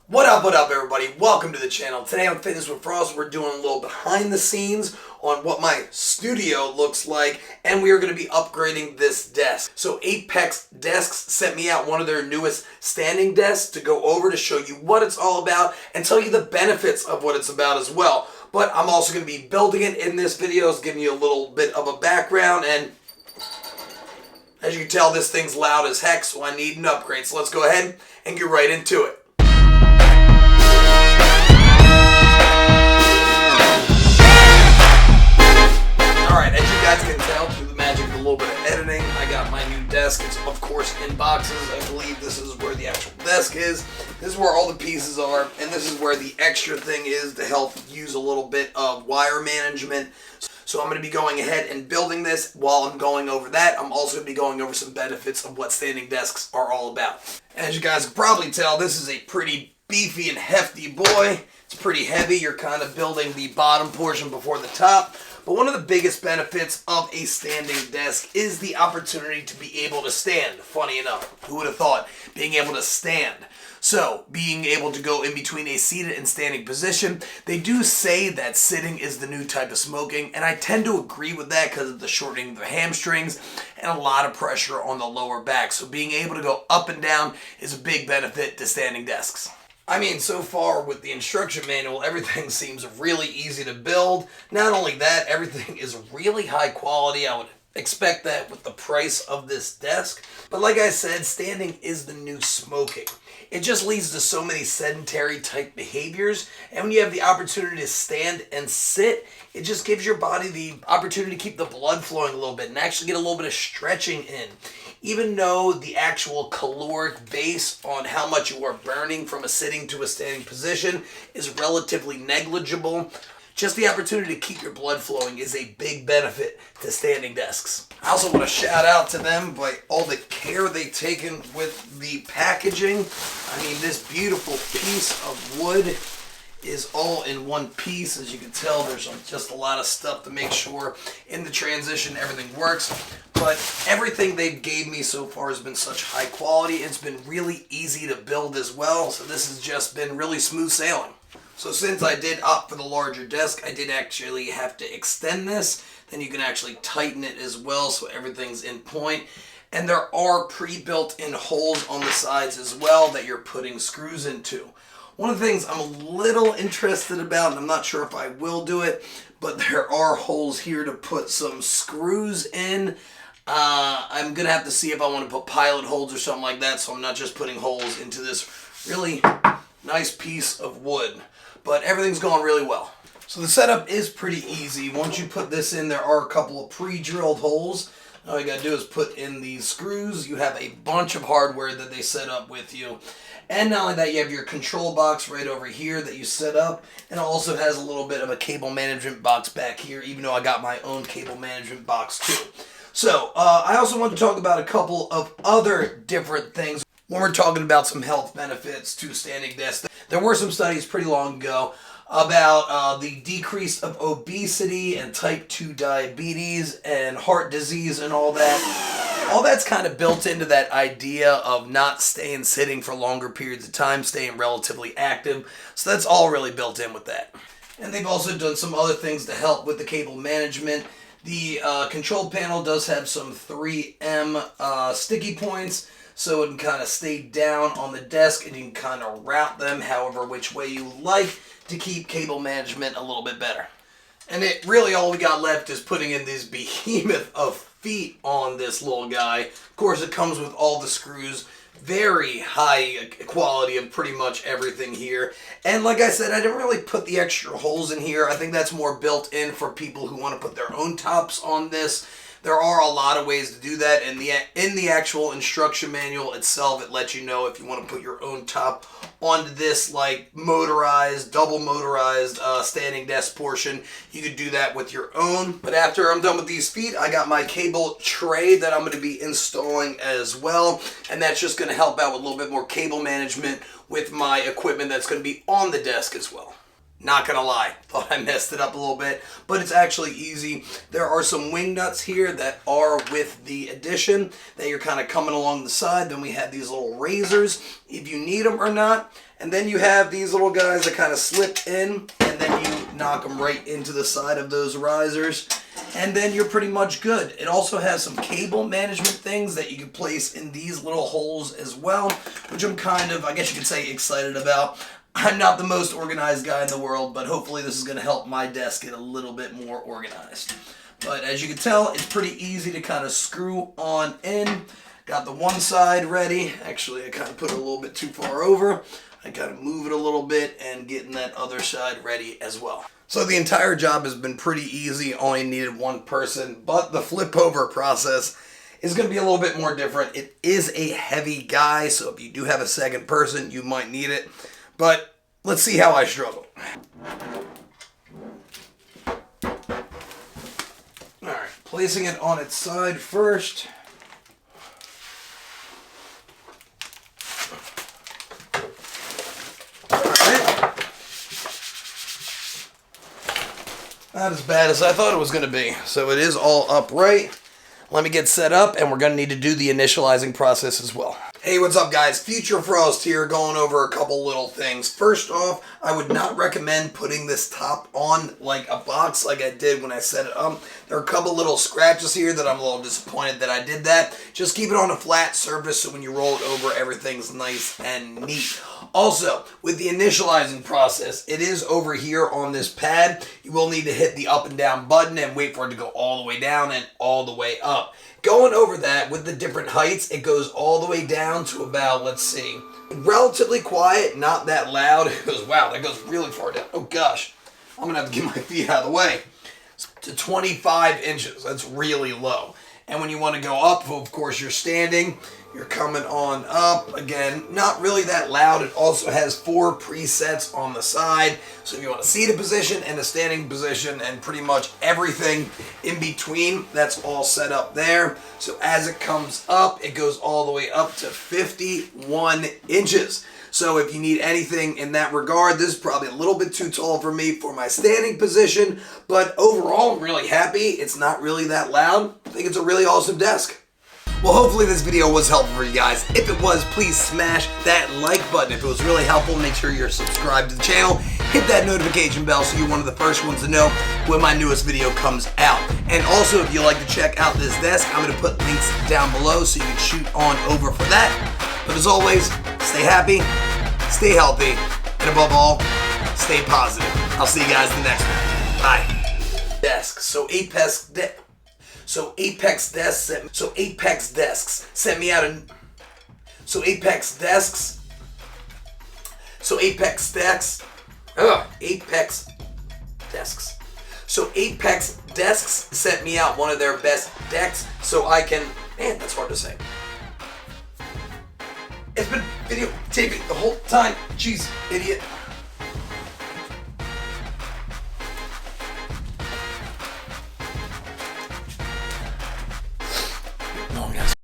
What up, everybody? Welcome to the channel. Today on Fitness with Frost, we're doing a little behind the scenes on what my studio looks like, and we are going to be upgrading this desk. So Apex Desks sent me out one of their newest standing desks to go over to show you what it's all about and tell you the benefits of what it's about as well. But I'm also going to be building it in this video, giving you a little bit of a background, and as you can tell, this thing's loud as heck, so I need an upgrade. So let's go ahead and get right into it. Alright, as you guys can tell through the magic of a little bit of editing, I got my new desk. It's of course in boxes. I believe this is where the actual desk is. This is where all the pieces are, and this is where the extra thing is to help use a little bit of wire management. So I'm going to be going ahead and building this. While I'm going over that, I'm also going to be going over some benefits of what standing desks are all about. As you guys can probably tell, this is a pretty beefy and hefty boy. It's pretty heavy. You're kind of building the bottom portion before the top. But one of the biggest benefits of a standing desk is the opportunity to be able to stand. Funny enough, who would have thought being able to stand? So, being able to go in between a seated and standing position. They do say that sitting is the new type of smoking, and I tend to agree with that because of the shortening of the hamstrings and a lot of pressure on the lower back. So being able to go up and down is a big benefit to standing desks. I mean, so far with the instruction manual, everything seems really easy to build. Not only that, everything is really high quality. I would expect that with the price of this desk. But like I said, standing is the new smoking. It just leads to so many sedentary type behaviors, and when you have the opportunity to stand and sit, it just gives your body the opportunity to keep the blood flowing a little bit and actually get a little bit of stretching in. Even though the actual caloric base on how much you are burning from a sitting to a standing position is relatively negligible, just the opportunity to keep your blood flowing is a big benefit to standing desks. I also want to shout out to them by all the care they've taken with the packaging. I mean, this beautiful piece of wood is all in one piece. As you can tell, there's just a lot of stuff to make sure in the transition everything works. But everything they've gave me so far has been such high quality. It's been really easy to build as well. So this has just been really smooth sailing. So since I did opt for the larger desk, I did actually have to extend this. Then you can actually tighten it as well so everything's in point. And there are pre-built in holes on the sides as well that you're putting screws into. One of the things I'm a little interested about, and I'm not sure if I will do it, but there are holes here to put some screws in. I'm going to have to see if I want to put pilot holes or something like that, so I'm not just putting holes into this really nice piece of wood. But everything's going really well. So the setup is pretty easy. Once you put this in, there are a couple of pre-drilled holes. All you gotta do is put in these screws. You have a bunch of hardware that they set up with you. And not only that, you have your control box right over here that you set up. And it also has a little bit of a cable management box back here, even though I got my own cable management box too. So I also want to talk about a couple of other different things when we're talking about some health benefits to standing desks. There were some studies pretty long ago about the decrease of obesity and type 2 diabetes and heart disease and all that. All that's kind of built into that idea of not staying sitting for longer periods of time, staying relatively active. So that's all really built in with that. And they've also done some other things to help with the cable management. The control panel does have some 3M sticky points, so it can kind of stay down on the desk and you can kind of route them however which way you like to keep cable management a little bit better. And it really all we got left is putting in this behemoth of feet on this little guy. Of course, it comes with all the screws. Very high quality of pretty much everything here. And like I said, I didn't really put the extra holes in here. I think that's more built in for people who want to put their own tops on this. There are a lot of ways to do that. In the actual instruction manual itself, it lets you know if you want to put your own top onto this like motorized, double motorized standing desk portion. You could do that with your own. But after I'm done with these feet, I got my cable tray that I'm going to be installing as well. And that's just going to help out with a little bit more cable management with my equipment that's going to be on the desk as well. Not gonna lie, thought I messed it up a little bit, but it's actually easy. There are some wing nuts here that are with the addition that you're kind of coming along the side. Then we have these little razors, if you need them or not. And then you have these little guys that kind of slip in, and then you knock them right into the side of those risers. And then you're pretty much good. It also has some cable management things that you can place in these little holes as well, which I'm kind of, I guess you could say, excited about. I'm not the most organized guy in the world, but hopefully this is going to help my desk get a little bit more organized. But as you can tell, it's pretty easy to kind of screw on in. Got the one side ready. Actually, I kind of put it a little bit too far over. I kind of move it a little bit and getting that other side ready as well. So the entire job has been pretty easy. Only needed one person, but the flip over process is going to be a little bit more different. It is a heavy guy, so if you do have a second person, you might need it. But let's see how I struggle. Alright, placing it on its side first. Alright. Not as bad as I thought it was going to be. So it is all upright. Let me get set up, and we're going to need to do the initializing process as well. Hey, what's up guys? Future Frost here, going over a couple little things. First off, I would not recommend putting this top on like a box like I did when I set it up. There are a couple little scratches here that I'm a little disappointed that I did that. Just keep it on a flat surface so when you roll it over, everything's nice and neat. Also, with the initializing process, it is over here on this pad. You will need to hit the up and down button and wait for it to go all the way down and all the way up. Going over that with the different heights, it goes all the way down to about, let's see, relatively quiet, not that loud. It goes, wow, that goes really far down. Oh gosh, I'm going to have to get my feet out of the way. To 25 inches, that's really low. And when you want to go up, of course, you're standing, you're coming on up. Again, not really that loud. It also has 4 presets on the side. So if you want a seated position and a standing position and pretty much everything in between, that's all set up there. So as it comes up, it goes all the way up to 51 inches. So if you need anything in that regard, this is probably a little bit too tall for me for my standing position, but overall, I'm really happy. It's not really that loud. I think it's a really awesome desk. Well, hopefully this video was helpful for you guys. If it was, please smash that like button. If it was really helpful, make sure you're subscribed to the channel. Hit that notification bell so you're one of the first ones to know when my newest video comes out. And also, if you'd like to check out this desk, I'm going to put links down below so you can shoot on over for that. But as always, stay happy, stay healthy, and above all, stay positive. I'll see you guys in the next one. Bye. Desk. So Apex Desks sent me out a... Apex Desks sent me out one of their best decks so I can... Man, that's hard to say. It's been videotaping the whole time. Jeez, idiot.